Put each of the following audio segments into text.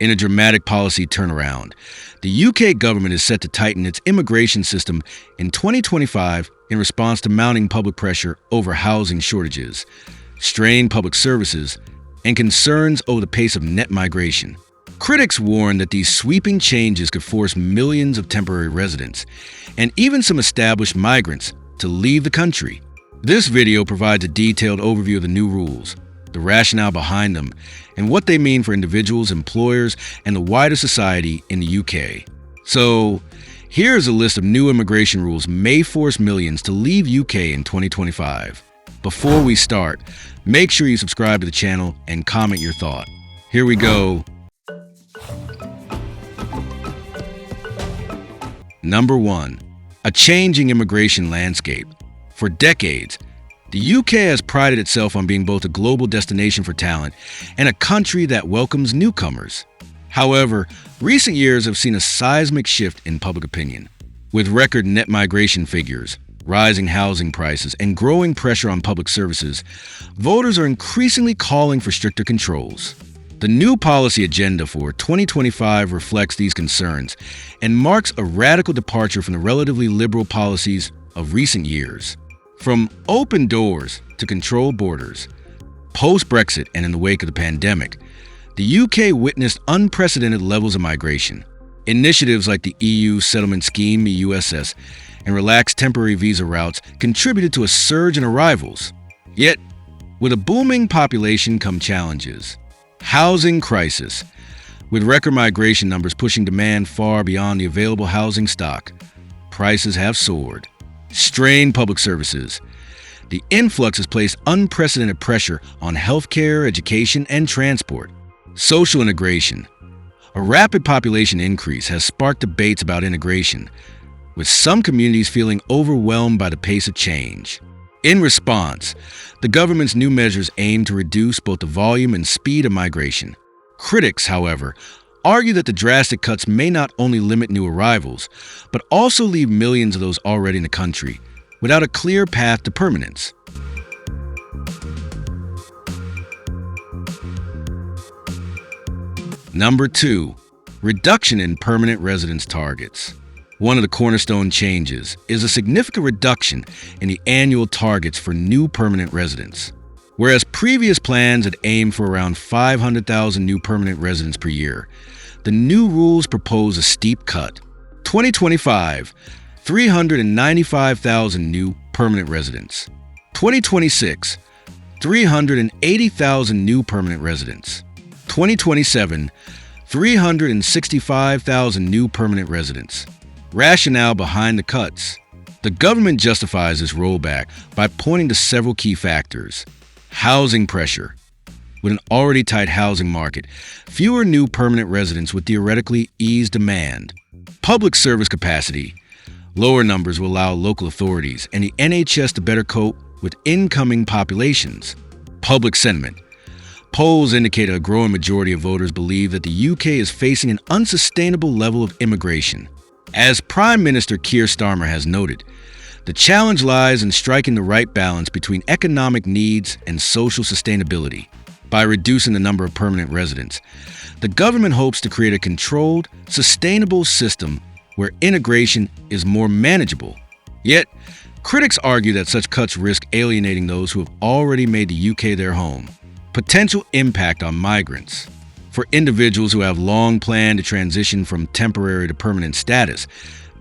In a dramatic policy turnaround, the UK government is set to tighten its immigration system in 2025 in response to mounting public pressure over housing shortages, strained public services, and concerns over the pace of net migration. Critics warn that these sweeping changes could force millions of temporary residents, and even some established migrants, to leave the country. This video provides a detailed overview of the new rules, the rationale behind them, and what they mean for individuals, employers, and the wider society in the UK. So, here's a list of new immigration rules may force millions to leave UK in 2025. Before we start, make sure you subscribe to the channel and comment your thought. Here we go. Number 1. A changing immigration landscape. For decades, the UK has prided itself on being both a global destination for talent and a country that welcomes newcomers. However, recent years have seen a seismic shift in public opinion. With record net migration figures, rising housing prices, and growing pressure on public services, voters are increasingly calling for stricter controls. The new policy agenda for 2025 reflects these concerns and marks a radical departure from the relatively liberal policies of recent years. From open doors to controlled borders, post-Brexit and in the wake of the pandemic, the UK witnessed unprecedented levels of migration. Initiatives like the EU Settlement Scheme, EUSS, and relaxed temporary visa routes contributed to a surge in arrivals. Yet, with a booming population come challenges. Housing crisis. With record migration numbers pushing demand far beyond the available housing stock, prices have soared. Strained public services. The influx has placed unprecedented pressure on healthcare, education, and transport. Social integration. A rapid population increase has sparked debates about integration, with some communities feeling overwhelmed by the pace of change. In response, the government's new measures aim to reduce both the volume and speed of migration. Critics, however, argue that the drastic cuts may not only limit new arrivals, but also leave millions of those already in the country without a clear path to permanence. Number 2. Reduction in permanent residence targets. One of the cornerstone changes is a significant reduction in the annual targets for new permanent residents. Whereas previous plans had aimed for around 500,000 new permanent residents per year, the new rules propose a steep cut. 2025, 395,000 new permanent residents. 2026, 380,000 new permanent residents. 2027, 365,000 new permanent residents. Rationale behind the cuts. The government justifies this rollback by pointing to several key factors. Housing pressure. With an already tight housing market, fewer new permanent residents would theoretically ease demand. Public service capacity. Lower numbers will allow local authorities and the NHS to better cope with incoming populations. Public sentiment. Polls indicate a growing majority of voters believe that the UK is facing an unsustainable level of immigration. As Prime Minister Keir Starmer has noted, the challenge lies in striking the right balance between economic needs and social sustainability. By reducing the number of permanent residents, the government hopes to create a controlled, sustainable system where integration is more manageable. Yet, critics argue that such cuts risk alienating those who have already made the UK their home. Potential impact on migrants. For individuals who have long planned to transition from temporary to permanent status,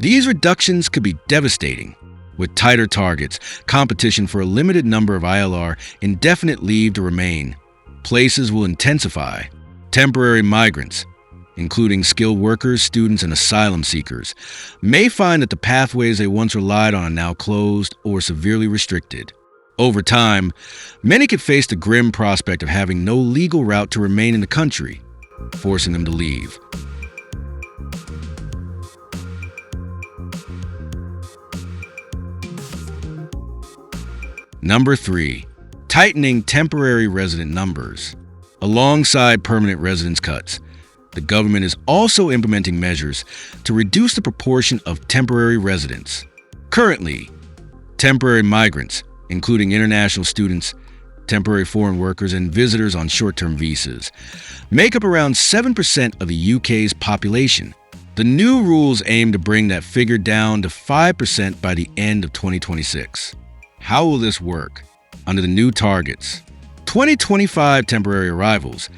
these reductions could be devastating. With tighter targets, competition for a limited number of ILR indefinite leave to remain, places will intensify. Temporary migrants, including skilled workers, students, and asylum seekers, may find that the pathways they once relied on are now closed or severely restricted. Over time, many could face the grim prospect of having no legal route to remain in the country, forcing them to leave. Number 3. Tightening temporary resident numbers. Alongside permanent residence cuts, the government is also implementing measures to reduce the proportion of temporary residents. Currently, temporary migrants, including international students, Temporary foreign workers and visitors on short-term visas make up around 7% of the UK's population. The new rules aim to bring that figure down to 5% by the end of 2026. How will this work? Under the new targets, 2025 temporary arrivals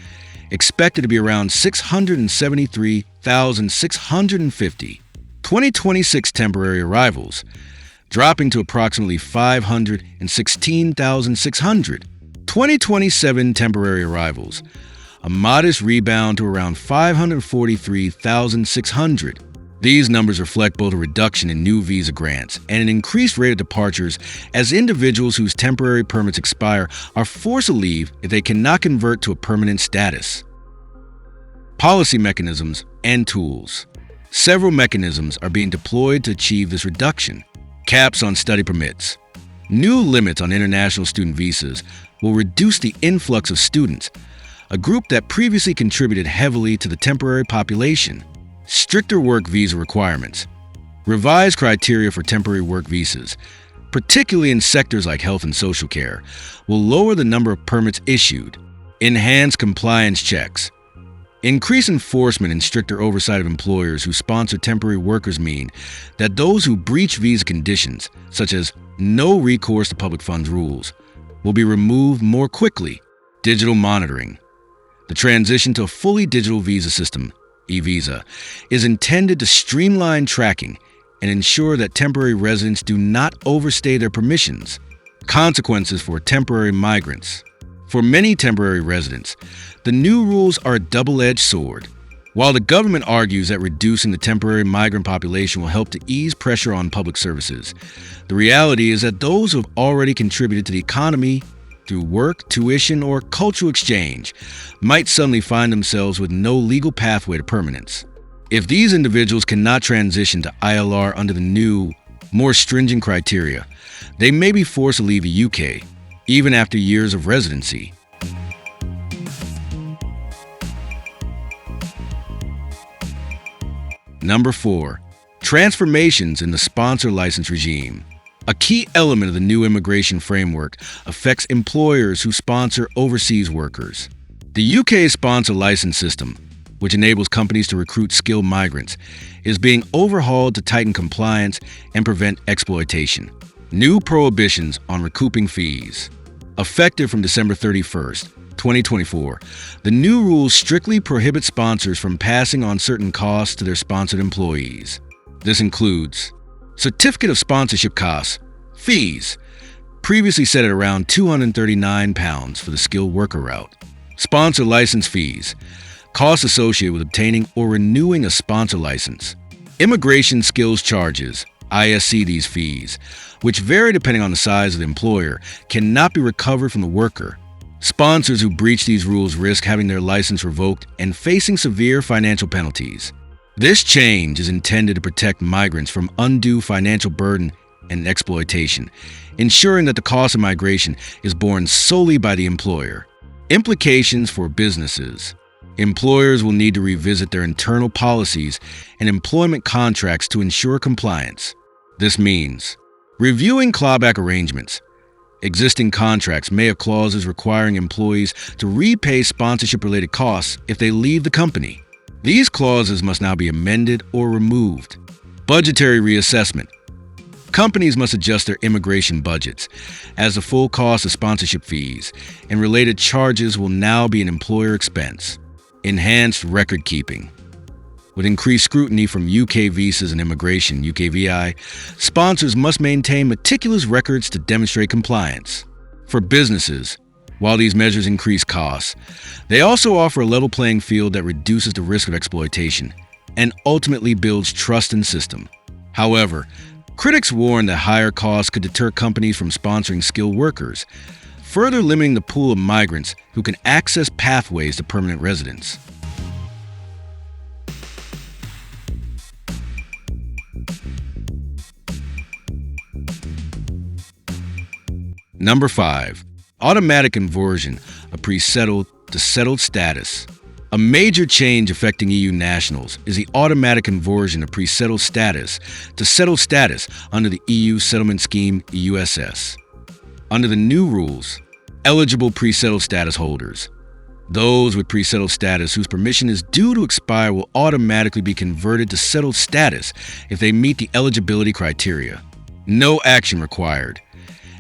expected to be around 673,650. 2026 temporary arrivals dropping to approximately 516,600. 2027 temporary arrivals, a modest rebound to around 543,600. These numbers reflect both a reduction in new visa grants and an increased rate of departures as individuals whose temporary permits expire are forced to leave if they cannot convert to a permanent status. Policy mechanisms and tools. Several mechanisms are being deployed to achieve this reduction. Caps on study permits. New limits on international student visas will reduce the influx of students, a group that previously contributed heavily to the temporary population. Stricter work visa requirements. Revised criteria for temporary work visas, particularly in sectors like health and social care, will lower the number of permits issued. Enhanced compliance checks. Increased enforcement and stricter oversight of employers who sponsor temporary workers mean that those who breach visa conditions, such as no recourse to public funds rules, will be removed more quickly. Digital monitoring. The transition to a fully digital visa system, e-visa, is intended to streamline tracking and ensure that temporary residents do not overstay their permissions. Consequences for temporary migrants. For many temporary residents, the new rules are a double-edged sword. While the government argues that reducing the temporary migrant population will help to ease pressure on public services, the reality is that those who have already contributed to the economy through work, tuition, or cultural exchange might suddenly find themselves with no legal pathway to permanence. If these individuals cannot transition to ILR under the new, more stringent criteria, they may be forced to leave the UK, even after years of residency. Number 4. Transformations in the sponsor license regime. A key element of the new immigration framework affects employers who sponsor overseas workers. The UK's sponsor license system, which enables companies to recruit skilled migrants, is being overhauled to tighten compliance and prevent exploitation. New prohibitions on recouping fees. Effective from December 31st, 2024, the new rules strictly prohibit sponsors from passing on certain costs to their sponsored employees. This includes certificate of sponsorship costs, fees, previously set at around £239 for the skilled worker route. Sponsor license fees, costs associated with obtaining or renewing a sponsor license. Immigration skills charges, ISC. These fees, which vary depending on the size of the employer, cannot be recovered from the worker. Sponsors who breach these rules risk having their license revoked and facing severe financial penalties. This change is intended to protect migrants from undue financial burden and exploitation, ensuring that the cost of migration is borne solely by the employer. Implications for businesses. Employers will need to revisit their internal policies and employment contracts to ensure compliance. This means reviewing clawback arrangements. Existing contracts may have clauses requiring employees to repay sponsorship-related costs if they leave the company. These clauses must now be amended or removed. Budgetary reassessment. Companies must adjust their immigration budgets, as the full cost of sponsorship fees and related charges will now be an employer expense. Enhanced record keeping. With increased scrutiny from UK visas and immigration, UKVI, sponsors must maintain meticulous records to demonstrate compliance. For businesses, while these measures increase costs, they also offer a level playing field that reduces the risk of exploitation and ultimately builds trust in the system. However, critics warn that higher costs could deter companies from sponsoring skilled workers, further limiting the pool of migrants who can access pathways to permanent residence. Number 5. Automatic conversion of pre-settled to settled status. A major change affecting EU nationals is the automatic conversion of pre-settled status to settled status under the EU Settlement Scheme (EUSS). Under the new rules, Eligible pre-settled status holders. Those with pre-settled status whose permission is due to expire will automatically be converted to settled status if they meet the eligibility criteria. No action required.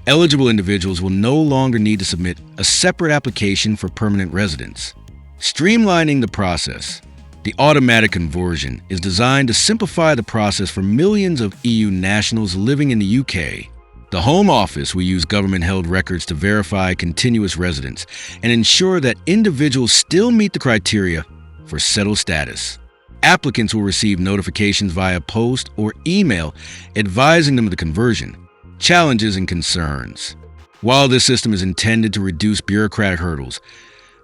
Eligible individuals will no longer need to submit a separate application for permanent residence. Streamlining the process. The automatic conversion is designed to simplify the process for millions of EU nationals living in the UK. The Home Office will use government-held records to verify continuous residence and ensure that individuals still meet the criteria for settled status. Applicants will receive notifications via post or email advising them of the conversion. Challenges and concerns. While this system is intended to reduce bureaucratic hurdles,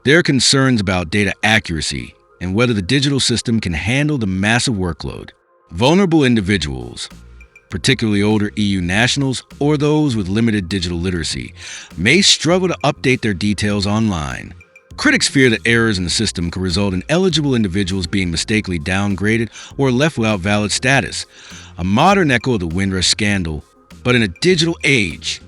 there are concerns about data accuracy and whether the digital system can handle the massive workload. Vulnerable individuals, particularly older EU nationals or those with limited digital literacy, may struggle to update their details online. Critics fear that errors in the system could result in eligible individuals being mistakenly downgraded or left without valid status, a modern echo of the Windrush scandal, but in a digital age.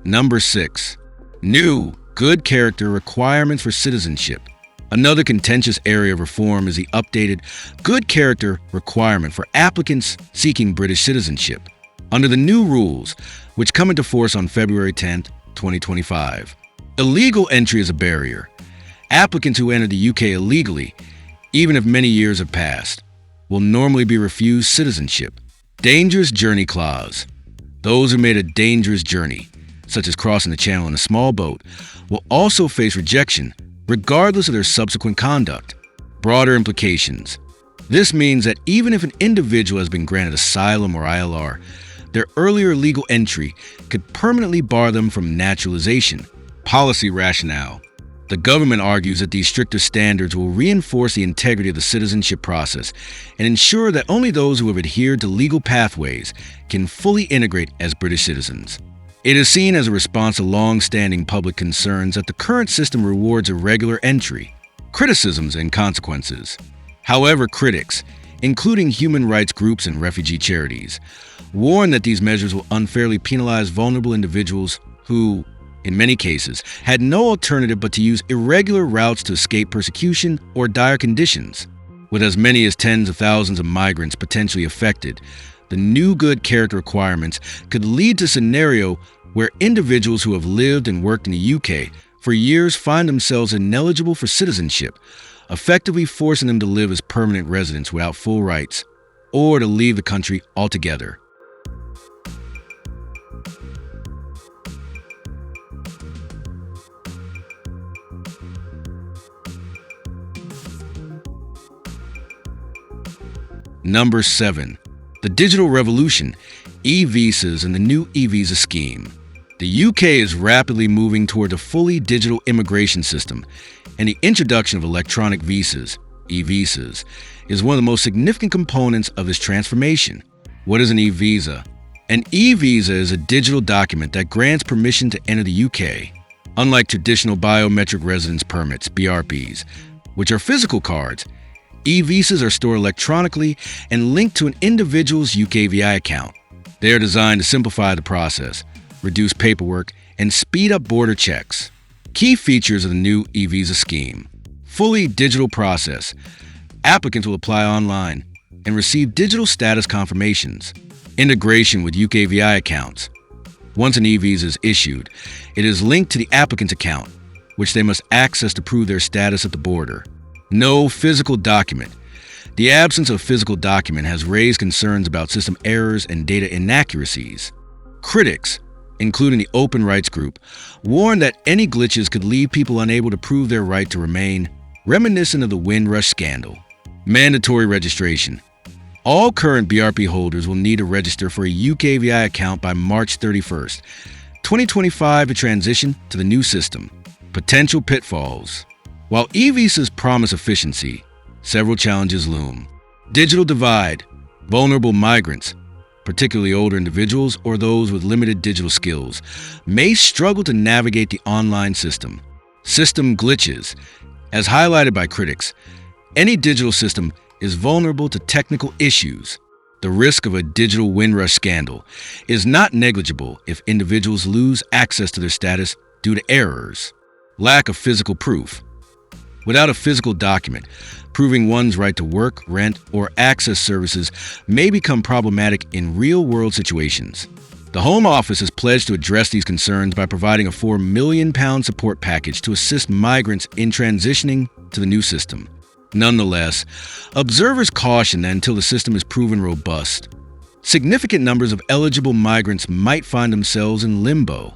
Number 6. New good character requirements for citizenship. Another contentious area of reform is the updated good character requirement for applicants seeking British citizenship. Under the new rules, which come into force on February 10, 2025, illegal entry is a barrier. Applicants who enter the UK illegally, even if many years have passed, will normally be refused citizenship. Dangerous journey clause. Those who made a dangerous journey, such as crossing the channel in a small boat, will also face rejection regardless of their subsequent conduct. Broader implications. This means that even if an individual has been granted asylum or ILR, their earlier legal entry could permanently bar them from naturalization. Policy rationale. The government argues that these stricter standards will reinforce the integrity of the citizenship process and ensure that only those who have adhered to legal pathways can fully integrate as British citizens. It is seen as a response to long-standing public concerns that the current system rewards irregular entry. Criticisms and consequences. However, critics, including human rights groups and refugee charities, warn that these measures will unfairly penalize vulnerable individuals who, in many cases, had no alternative but to use irregular routes to escape persecution or dire conditions. With as many as tens of thousands of migrants potentially affected, the new good character requirements could lead to a scenario where individuals who have lived and worked in the UK for years find themselves ineligible for citizenship, effectively forcing them to live as permanent residents without full rights, or to leave the country altogether. Number 7. The digital revolution, e-visas and the new e-visa scheme. The UK is rapidly moving toward a fully digital immigration system, and the introduction of electronic visas, e-visas, is one of the most significant components of this transformation. What is an e-visa? An e-visa is a digital document that grants permission to enter the UK. Unlike traditional biometric residence permits, BRPs, which are physical cards, e-visas are stored electronically and linked to an individual's UKVI account. They are designed to simplify the process, reduce paperwork, and speed up border checks. Key features of the new e-visa scheme. Fully digital process. Applicants will apply online and receive digital status confirmations. Integration with UKVI accounts. Once an e-visa is issued, it is linked to the applicant's account, which they must access to prove their status at the border. No physical document. The absence of physical document has raised concerns about system errors and data inaccuracies. Critics, including the Open Rights Group, warn that any glitches could leave people unable to prove their right to remain, reminiscent of the Windrush scandal. Mandatory registration. All current BRP holders will need to register for a UKVI account by March 31st, 2025 to transition to the new system. Potential pitfalls. While e-visas promise efficiency, several challenges loom. Digital divide. Vulnerable migrants, particularly older individuals or those with limited digital skills, may struggle to navigate the online system. System glitches. As highlighted by critics, any digital system is vulnerable to technical issues. The risk of a digital Windrush scandal is not negligible if individuals lose access to their status due to errors. Lack of physical proof. Without a physical document, proving one's right to work, rent, or access services may become problematic in real-world situations. The Home Office has pledged to address these concerns by providing a £4 million support package to assist migrants in transitioning to the new system. Nonetheless, observers caution that until the system is proven robust, significant numbers of eligible migrants might find themselves in limbo.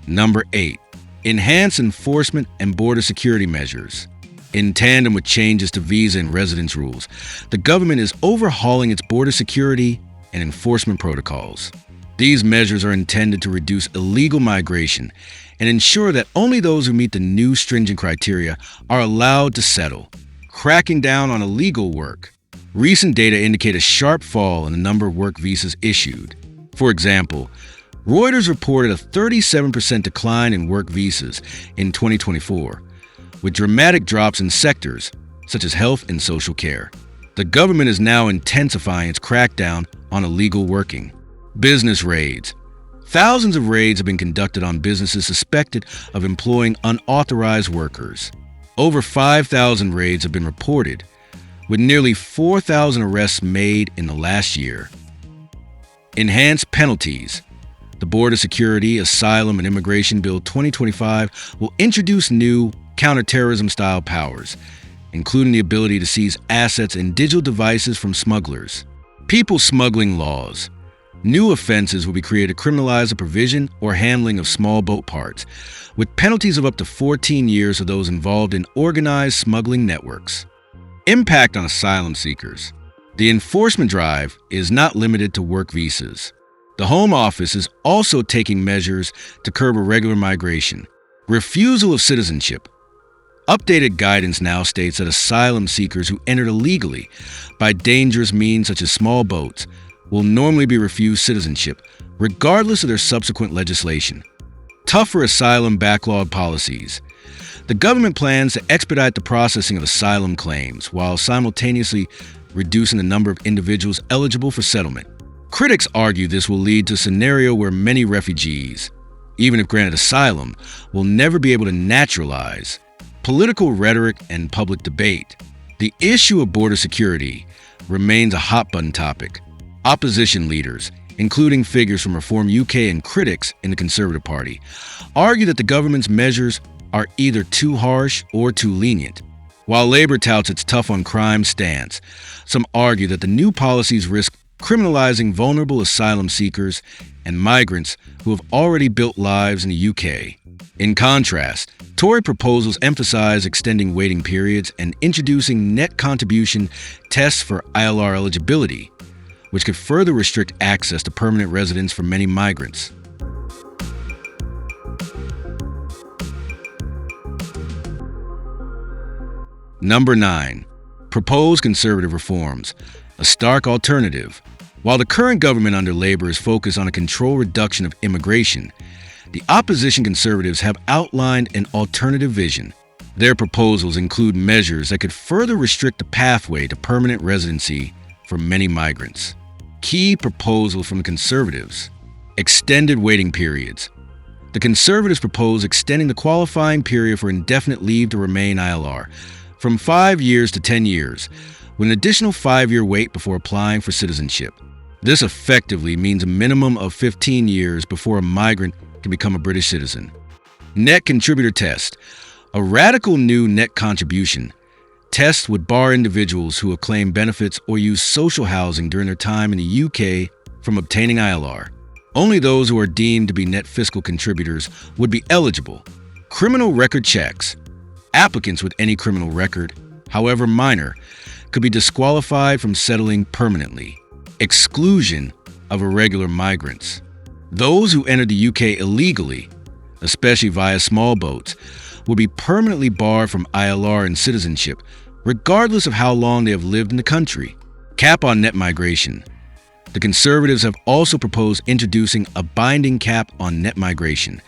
Number 8. Enhance enforcement and border security measures. In tandem with changes to visa and residence rules, the government is overhauling its border security and enforcement protocols. These measures are intended to reduce illegal migration and ensure that only those who meet the new stringent criteria are allowed to settle, cracking down on illegal work. Recent data indicate a sharp fall in the number of work visas issued. For example, Reuters reported a 37% decline in work visas in 2024, with dramatic drops in sectors such as health and social care. The government is now intensifying its crackdown on illegal working. Business raids. Thousands of raids have been conducted on businesses suspected of employing unauthorized workers. Over 5,000 raids have been reported, with nearly 4,000 arrests made in the last year. Enhanced penalties. The Border Security, Asylum, and Immigration Bill 2025 will introduce new counterterrorism-style powers, including the ability to seize assets and digital devices from smugglers. People smuggling laws. New offenses will be created to criminalize the provision or handling of small boat parts, with penalties of up to 14 years for those involved in organized smuggling networks. Impact on asylum seekers. The enforcement drive is not limited to work visas. The Home Office is also taking measures to curb irregular migration. Refusal of citizenship. Updated guidance now states that asylum seekers who entered illegally by dangerous means such as small boats will normally be refused citizenship, regardless of their subsequent legislation. Tougher asylum backlog policies. The government plans to expedite the processing of asylum claims while simultaneously reducing the number of individuals eligible for settlement. Critics argue this will lead to a scenario where many refugees, even if granted asylum, will never be able to naturalize. Political rhetoric and public debate. The issue of border security remains a hot-button topic. Opposition leaders, including figures from Reform UK and critics in the Conservative Party, argue that the government's measures are either too harsh or too lenient. While Labour touts its tough-on-crime stance, some argue that the new policies risk criminalizing vulnerable asylum seekers and migrants who have already built lives in the UK. In contrast, Tory proposals emphasize extending waiting periods and introducing net contribution tests for ILR eligibility, which could further restrict access to permanent residence for many migrants. Number 9. Proposed conservative reforms, a stark alternative. While the current government under Labour is focused on a controlled reduction of immigration, the opposition Conservatives have outlined an alternative vision. Their proposals include measures that could further restrict the pathway to permanent residency for many migrants. Key proposals from the Conservatives. Extended waiting periods. The Conservatives propose extending the qualifying period for indefinite leave to remain ILR from 5 years to 10 years, with an additional 5-year wait before applying for citizenship. This effectively means a minimum of 15 years before a migrant can become a British citizen. Net contributor test. A radical new net contribution test would bar individuals who have claimed benefits or used social housing during their time in the UK from obtaining ILR. Only those who are deemed to be net fiscal contributors would be eligible. Criminal record checks. Applicants with any criminal record, however minor, could be disqualified from settling permanently. Exclusion of irregular migrants. Those who entered the UK illegally, especially via small boats, will be permanently barred from ILR and citizenship, regardless of how long they have lived in the country. Cap on net migration. The Conservatives have also proposed introducing a binding cap on net migration,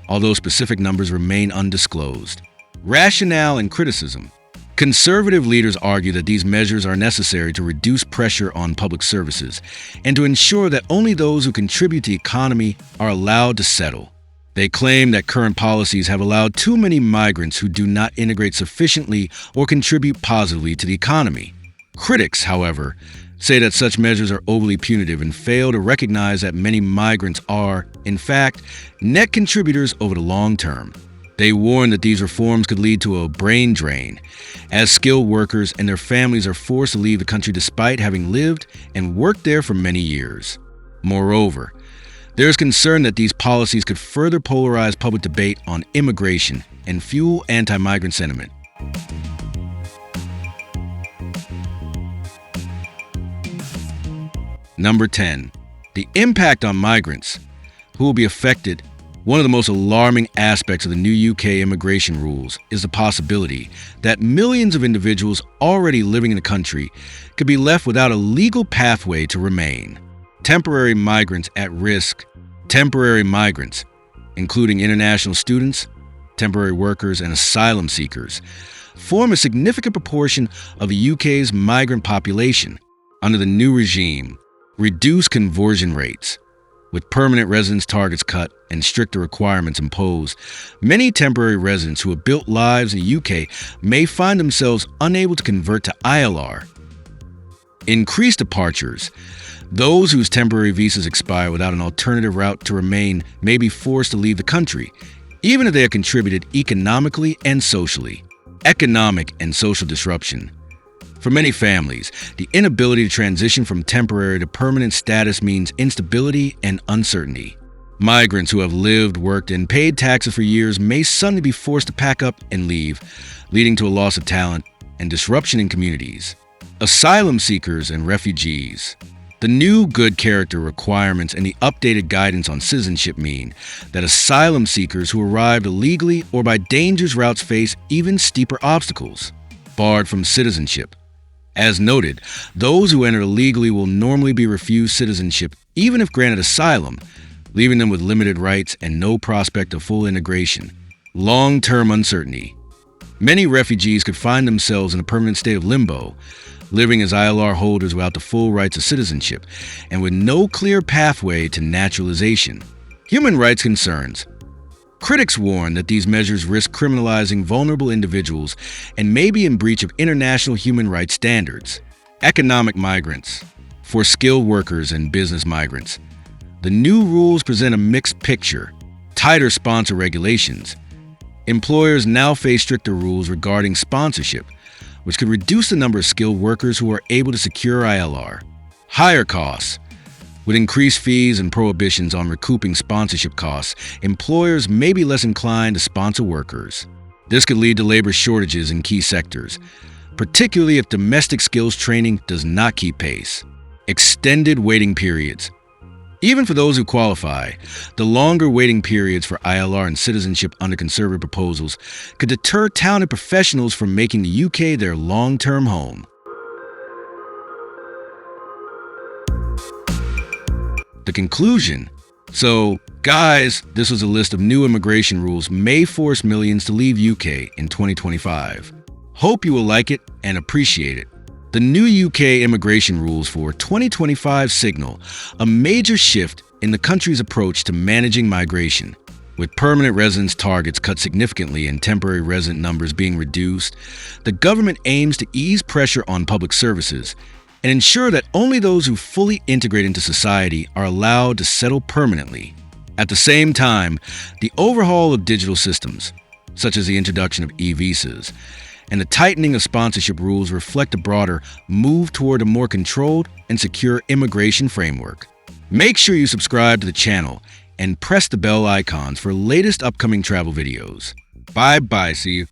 although specific numbers remain undisclosed. Rationale and criticism. Conservative leaders argue that these measures are necessary to reduce pressure on public services and to ensure that only those who contribute to the economy are allowed to settle. They claim that current policies have allowed too many migrants who do not integrate sufficiently or contribute positively to the economy. Critics, however, say that such measures are overly punitive and fail to recognize that many migrants are, in fact, net contributors over the long term. They warn that these reforms could lead to a brain drain, as skilled workers and their families are forced to leave the country despite having lived and worked there for many years. Moreover, there is concern that these policies could further polarize public debate on immigration and fuel anti-migrant sentiment. Number 10. The impact on migrants who will be affected. One of the most alarming aspects of the new UK immigration rules is the possibility that millions of individuals already living in the country could be left without a legal pathway to remain. Temporary migrants at risk. Temporary migrants, including international students, temporary workers, and asylum seekers, form a significant proportion of the UK's migrant population. Under the new regime, reduced conversion rates, with permanent residence targets cut and stricter requirements imposed, many temporary residents who have built lives in the UK may find themselves unable to convert to ILR. Increased departures. Those whose temporary visas expire without an alternative route to remain may be forced to leave the country, even if they have contributed economically and socially. Economic and social disruption. For many families, the inability to transition from temporary to permanent status means instability and uncertainty. Migrants who have lived, worked, and paid taxes for years may suddenly be forced to pack up and leave, leading to a loss of talent and disruption in communities. Asylum seekers and refugees. The new good character requirements and the updated guidance on citizenship mean that asylum seekers who arrived illegally or by dangerous routes face even steeper obstacles. Barred from citizenship. As noted, those who enter illegally will normally be refused citizenship even if granted asylum, leaving them with limited rights and no prospect of full integration. Long-term uncertainty. Many refugees could find themselves in a permanent state of limbo, living as ILR holders without the full rights of citizenship and with no clear pathway to naturalization. Human rights concerns. Critics warn that these measures risk criminalizing vulnerable individuals and may be in breach of international human rights standards. Economic migrants. For skilled workers and business migrants, the new rules present a mixed picture. Tighter sponsor regulations. Employers now face stricter rules regarding sponsorship, which could reduce the number of skilled workers who are able to secure ILR. Higher costs. With increased fees and prohibitions on recouping sponsorship costs, employers may be less inclined to sponsor workers. This could lead to labor shortages in key sectors, particularly if domestic skills training does not keep pace. Extended waiting periods. Even for those who qualify, the longer waiting periods for ILR and citizenship under conservative proposals could deter talented professionals from making the UK their long-term home. The conclusion. So, guys, this was a list of new immigration rules may force millions to leave UK in 2025. Hope you will like it and appreciate it. The new UK immigration rules for 2025 signal a major shift in the country's approach to managing migration. With permanent residence targets cut significantly and temporary resident numbers being reduced, the government aims to ease pressure on public services and ensure that only those who fully integrate into society are allowed to settle permanently. At the same time, the overhaul of digital systems, such as the introduction of e-visas, and the tightening of sponsorship rules reflect a broader move toward a more controlled and secure immigration framework. Make sure you subscribe to the channel and press the bell icons for latest upcoming travel videos. Bye-bye, see you.